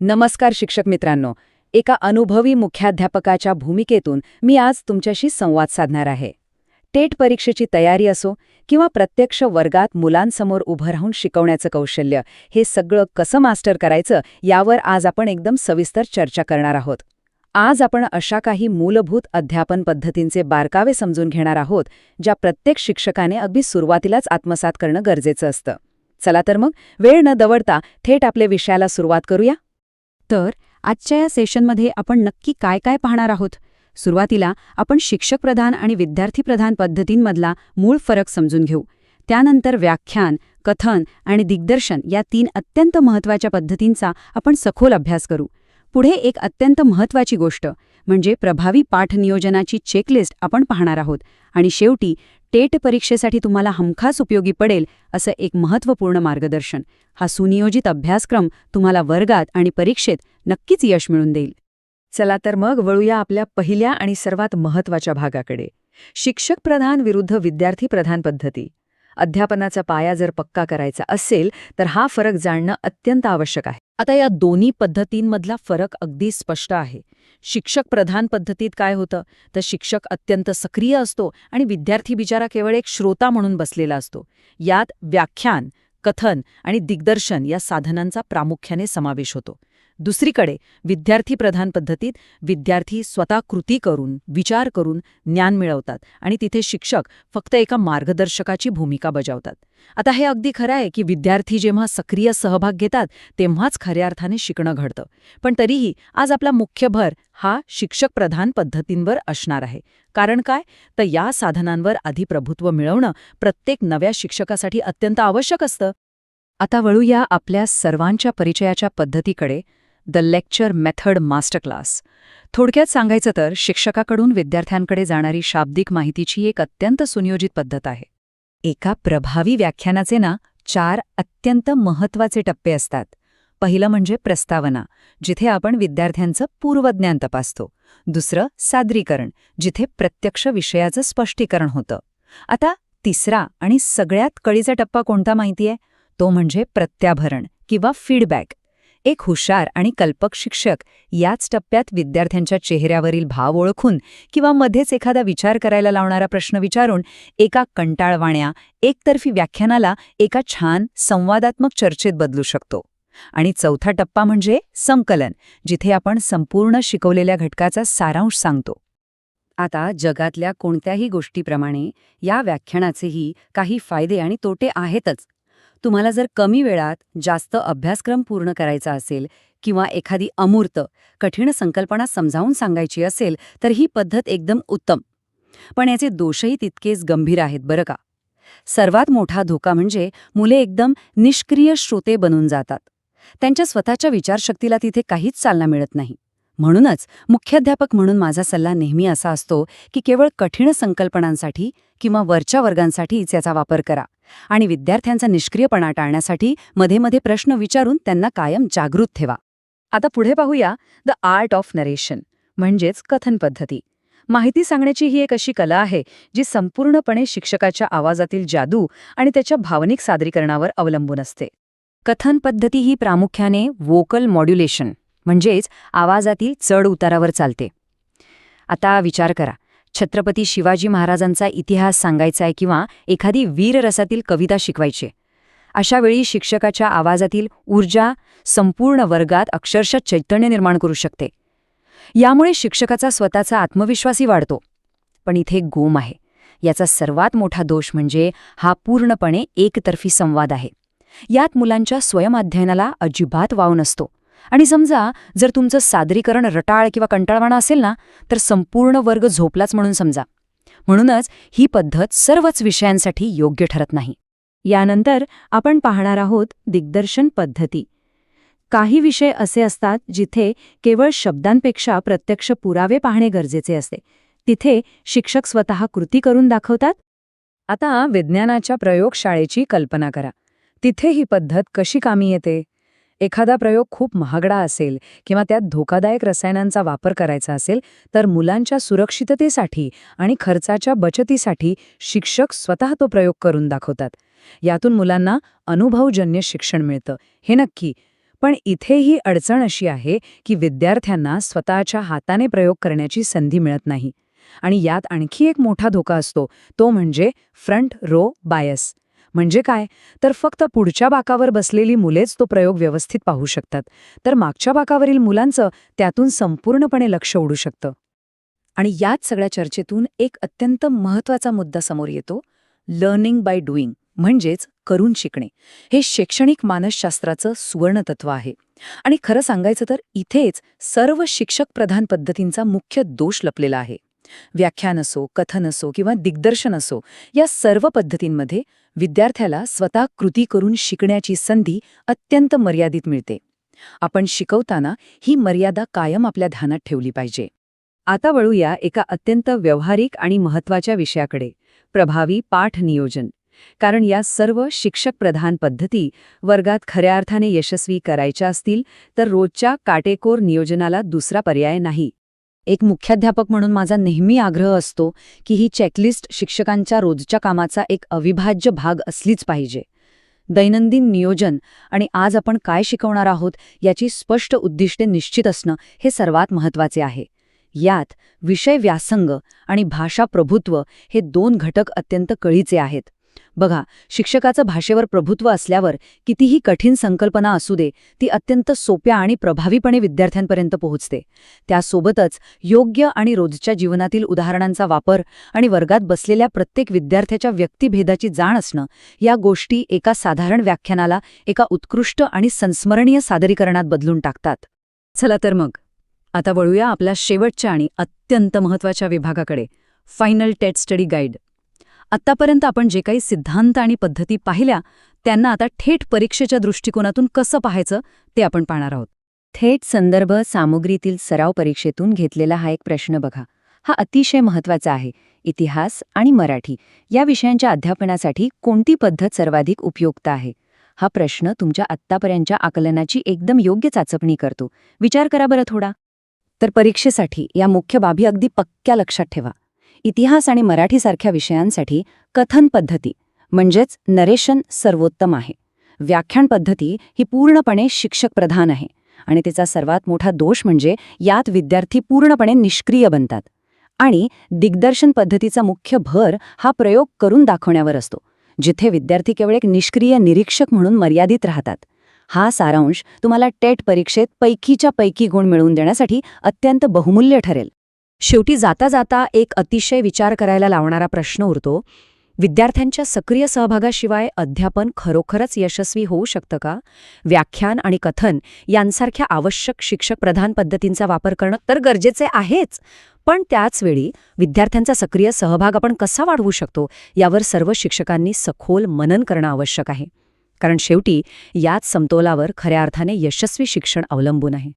नमस्कार शिक्षक मित्रांनो. एका अनुभवी मुख्याध्यापकाच्या भूमिकेतून मी आज तुमच्याशी संवाद साधणार आहे. टेट परीक्षेची तयारी असो किंवा प्रत्यक्ष वर्गात मुलांसमोर उभं राहून शिकवण्याचं कौशल्य, हे सगळं कसं मास्टर करायचं यावर आज आपण एकदम सविस्तर चर्चा करणार आहोत. आज आपण अशा काही मूलभूत अध्यापन पद्धतींचे बारकावे समजून घेणार आहोत, ज्या प्रत्येक शिक्षकाने अगदी सुरुवातीलाच आत्मसात करणं गरजेचं असतं. चला तर मग वेळ न दवडता थेट आपल्या विषयाला सुरुवात करूया. तर आजच्या या सेशनमध्ये आपण नक्की काय काय पाहणार आहोत? सुरुवातीला आपण शिक्षकप्रधान आणि विद्यार्थीप्रधान पद्धतींमधला मूळ फरक समजून घेऊ. त्यानंतर व्याख्यान, कथन आणि दिग्दर्शन या 3 अत्यंत महत्त्वाच्या पद्धतींचा आपण सखोल अभ्यास करू. पुढे एक अत्यंत महत्त्वाची गोष्ट म्हणजे प्रभावी पाठ नियोजनाची चेकलिस्ट आपण पाहणार आहोत. आणि शेवटी टेट परीक्षेसाठी तुम्हाला हमखास उपयोगी पडेल असं एक महत्त्वपूर्ण मार्गदर्शन. हा सुनियोजित अभ्यासक्रम तुम्हाला वर्गात आणि परीक्षेत नक्कीच यश मिळवून देईल. चला तर मग वळूया आपल्या पहिल्या आणि सर्वात महत्त्वाच्या भागाकडे. शिक्षकप्रधान विरुद्ध विद्यार्थीप्रधान पद्धती. अध्यापनाचा पाया जर पक्का करायचा असेल तर हा फरक जाणणं अत्यंत आवश्यक आहे. आता या दोन्ही पद्धतींमधला फरक अगदी स्पष्ट आहे. शिक्षकप्रधान पद्धतीत काय होतं तर शिक्षक अत्यंत सक्रिय असतो आणि विद्यार्थी बिचारा केवळ एक श्रोता म्हणून बसलेला असतो. यात व्याख्यान, कथन आणि दिग्दर्शन या साधनांचा प्रामुख्याने समावेश होतो. दुसरीकडे विद्यार्थीप्रधान पद्धतीत विद्यार्थी स्वतः कृती करून, विचार करून ज्ञान मिळवतात आणि तिथे शिक्षक फक्त एका मार्गदर्शकाची भूमिका बजावतात. आता हे अगदी खरं आहे की विद्यार्थी जेव्हा सक्रिय सहभाग घेतात तेव्हाच खऱ्या अर्थाने शिकणं घडतं. पण तरीही आज आपला मुख्य भर हा शिक्षकप्रधान पद्धतींवर असणार आहे. कारण काय तर या साधनांवर अधिप्रभुत्व मिळवणं प्रत्येक नव्या शिक्षकासाठी अत्यंत आवश्यक असतं. आता वळूया आपल्या सर्वांच्या परिचयाच्या पद्धतीकडे, the lecture method master class. थोडक्यात सांगायचं तर शिक्षकाकडून विद्यार्थ्यांकडे जाणारी शाब्दिक माहितीची एक अत्यंत सुनियोजित पद्धत आहे. एका प्रभावी व्याख्यानाचे 4 अत्यंत महत्त्वाचे टप्पे असतात. पहिलं म्हणजे प्रस्तावना, जिथे आपण विद्यार्थ्यांचं पूर्वज्ञान तपासतो. दुसरं सादरीकरण, जिथे प्रत्यक्ष विषयाचं स्पष्टीकरण होतं. आता तिसरा आणि सगळ्यात कळीचा टप्पा कोणता माहितीये? तो म्हणजे प्रत्याभरण किंवा फीडबॅक. एक हुशार आणि कल्पक शिक्षक याच टप्प्यात विद्यार्थ्यांच्या चेहऱ्यावरील भाव ओळखून किंवा मध्येच एखादा विचार करायला लावणारा प्रश्न विचारून एका कंटाळवाण्या, एकतर्फी व्याख्यानाला एका छान संवादात्मक चर्चेत बदलू शकतो. आणि चौथा टप्पा म्हणजे संकलन, जिथे आपण संपूर्ण शिकवलेल्या घटकाचा सारांश सांगतो. आता जगातल्या कोणत्याही गोष्टीप्रमाणे या व्याख्यानाचेही काही फायदे आणि तोटे आहेतच. तुम्हाला जर कमी वेळात जास्त अभ्यासक्रम पूर्ण करायचा असेल किंवा एखादी अमूर्त, कठीण संकल्पना समजावून सांगायची असेल तर ही पद्धत एकदम उत्तम. पण याचे दोषही तितकेच गंभीर आहेत बरं का. सर्वात मोठा धोका म्हणजे मुले एकदम निष्क्रिय श्रोते बनून जातात. त्यांच्या स्वतःच्या विचारशक्तीला तिथे काहीच चालना मिळत नाही. म्हणूनच मुख्याध्यापक म्हणून माझा सल्ला नेहमी असा असतो की केवळ कठीण संकल्पनांसाठी किंवा वरच्या वर्गांसाठीच याचा वापर करा आणि विद्यार्थ्यांचा निष्क्रियपणा टाळण्यासाठी मध्ये मध्ये प्रश्न विचारून त्यांना कायम जागृत ठेवा. आता पुढे पाहूया द आर्ट ऑफ नरेशन म्हणजेच कथन पद्धती. माहिती सांगण्याची ही एक अशी कला आहे जी संपूर्णपणे शिक्षकाच्या आवाजातील जादू आणि त्याच्या भावनिक सादरीकरणावर अवलंबून असते. कथन पद्धती ही प्रामुख्याने वोकल मॉड्युलेशन म्हणजेच आवाजातील चढ उतारावर चालते. आता विचार करा, छत्रपती शिवाजी महाराजांचा इतिहास सांगायचा आहे किंवा एखादी वीररसातील कविता शिकवायची. अशा वेळी शिक्षकाच्या आवाजातील ऊर्जा संपूर्ण वर्गात अक्षरशः चैतन्य निर्माण करू शकते. यामुळे शिक्षकाचा स्वतःचा आत्मविश्वासही वाढतो. पण इथे एक गोम आहे. याचा सर्वात मोठा दोष म्हणजे हा पूर्णपणे एकतर्फी संवाद आहे. यात मुलांच्या स्वयंअध्ययनाला अजिबात वाव नसतो. आणि समजा जर तुमचं सादरीकरण रटाळ किंवा कंटाळवाणा असेल ना, तर संपूर्ण वर्ग झोपलाच म्हणून समजा. म्हणूनच ही पद्धत सर्वच विषयांसाठी योग्य ठरत नाही. यानंतर आपण पाहणार आहोत दिग्दर्शन पद्धती. काही विषय असे असतात जिथे केवळ शब्दांपेक्षा प्रत्यक्ष पुरावे पाहणे गरजेचे असते. तिथे शिक्षक स्वतः कृती करून दाखवतात. आता विज्ञानाच्या प्रयोगशाळेची कल्पना करा. तिथे ही पद्धत कशी कामी येते? एखादा प्रयोग खूप महागडा असेल किंवा त्यात धोकादायक रसायनांचा वापर करायचा असेल तर मुलांच्या सुरक्षिततेसाठी आणि खर्चाच्या बचतीसाठी शिक्षक स्वतः तो प्रयोग करून दाखवतात. यातून मुलांना अनुभवजन्य शिक्षण मिळतं, हे नक्की. पण इथेही अडचण अशी आहे की विद्यार्थ्यांना स्वतःच्या हाताने प्रयोग करण्याची संधी मिळत नाही. आणि यात आणखी एक मोठा धोका असतो, तो म्हणजे फ्रंट रो बायस. म्हणजे काय? तर फक्त पुढच्या बाकावर बसलेली मुलेच तो प्रयोग व्यवस्थित पाहू शकतात, तर मागच्या बाकावरील मुलांचं त्यातून संपूर्णपणे लक्ष उडू शकतं. आणि याच सगळ्या चर्चेतून एक अत्यंत महत्त्वाचा मुद्दा समोर येतो, लर्निंग बाय डुईंग, म्हणजेच करून शिकणे. हे शैक्षणिक मानसशास्त्राचं सुवर्णतत्व आहे. आणि खरं सांगायचं तर इथेच सर्व शिक्षक प्रधान पद्धतींचा मुख्य दोष लपलेला आहे. व्याख्यान असो, कथन असो किंवा दिग्दर्शन असो, या सर्व पद्धतींमध्ये विद्यार्थ्याला स्वतः कृती करून शिकण्याची संधी अत्यंत मर्यादित मिळते. आपण शिकवताना ही मर्यादा कायम आपल्या ध्यानात ठेवली पाहिजे. आता वळूया एका अत्यंत व्यावहारिक आणि महत्त्वाच्या विषयाकडे, प्रभावी पाठ नियोजन. कारण या सर्व शिक्षक प्रधान पद्धती वर्गात खऱ्या अर्थाने यशस्वी करायच्या असतील तर रोजच्या काटेकोर नियोजनाला दुसरा पर्याय नाही. एक मुख्याध्यापक म्हणून माझा नेहमी आग्रह असतो की ही चेकलिस्ट शिक्षकांच्या रोजच्या कामाचा एक अविभाज्य भाग असलीच पाहिजे. दैनंदिन नियोजन आणि आज आपण काय शिकवणार आहोत याची स्पष्ट उद्दिष्टे निश्चित असणं हे सर्वात महत्त्वाचे आहे. यात विषय व्यासंग आणि भाषा प्रभुत्व हे दोन घटक अत्यंत कळीचे आहेत. बघा, शिक्षकाचं भाषेवर प्रभुत्व असल्यावर कितीही कठीण संकल्पना असू दे, ती अत्यंत सोप्या आणि प्रभावीपणे विद्यार्थ्यांपर्यंत पोहोचते. त्यासोबतच योग्य आणि रोजच्या जीवनातील उदाहरणांचा वापर आणि वर्गात बसलेल्या प्रत्येक विद्यार्थ्याच्या व्यक्तिभेदाची जाण असणं, या गोष्टी एका साधारण व्याख्यानाला एका उत्कृष्ट आणि संस्मरणीय सादरीकरणात बदलून टाकतात. चला तर मग आता वळूया आपल्या शेवटच्या आणि अत्यंत महत्त्वाच्या विभागाकडे, फायनल टेट स्टडी गाईड. आत्तापर्यंत आपण जे काही सिद्धांत आणि पद्धती पाहिल्या त्यांना आता थेट परीक्षेच्या दृष्टिकोनातून कसं पाहायचं ते आपण पाहणार आहोत. थेट संदर्भ सामुग्रीतील सराव परीक्षेतून घेतलेला हा एक प्रश्न बघा. हा अतिशय महत्त्वाचा आहे. इतिहास आणि मराठी या विषयांच्या अध्यापनासाठी कोणती पद्धत सर्वाधिक उपयुक्त आहे? हा प्रश्न तुमच्या आत्तापर्यंतच्या आकलनाची एकदम योग्य चाचपणी करतो. विचार करा बरं थोडा. तर परीक्षेसाठी या मुख्य बाबी अगदी पक्क्या लक्षात ठेवा. इतिहास आणि मराठीसारख्या विषयांसाठी कथन पद्धती म्हणजेच नरेशन सर्वोत्तम आहे. व्याख्यान पद्धती ही पूर्णपणे शिक्षक प्रधान आहे आणि तिचा सर्वात मोठा दोष म्हणजे यात विद्यार्थी पूर्णपणे निष्क्रिय बनतात. आणि दिग्दर्शन पद्धतीचा मुख्य भर हा प्रयोग करून दाखवण्यावर असतो, जिथे विद्यार्थी केवळ एक निष्क्रिय निरीक्षक म्हणून मर्यादित राहतात. हा सारांश तुम्हाला टेट परीक्षेत पैकीच्या पैकी गुण मिळवून देण्यासाठी अत्यंत बहुमूल्य ठरेल. शेवटी जाता जाता एक अतिशय विचार करायला लावणारा प्रश्न उरतो, विद्यार्थ्यांच्या सक्रिय सहभागाशिवाय अध्यापन खरोखरच यशस्वी होऊ शकतं का? व्याख्यान आणि कथन यांसारख्या आवश्यक शिक्षक प्रधान पद्धतींचा वापर करणं तर गरजेचे आहेच, पण त्याचवेळी विद्यार्थ्यांचा सक्रिय सहभाग आपण कसा वाढवू शकतो यावर सर्व शिक्षकांनी सखोल मनन करणं आवश्यक आहे. कारण शेवटी याच समतोलावर खऱ्या अर्थाने यशस्वी शिक्षण अवलंबून आहे.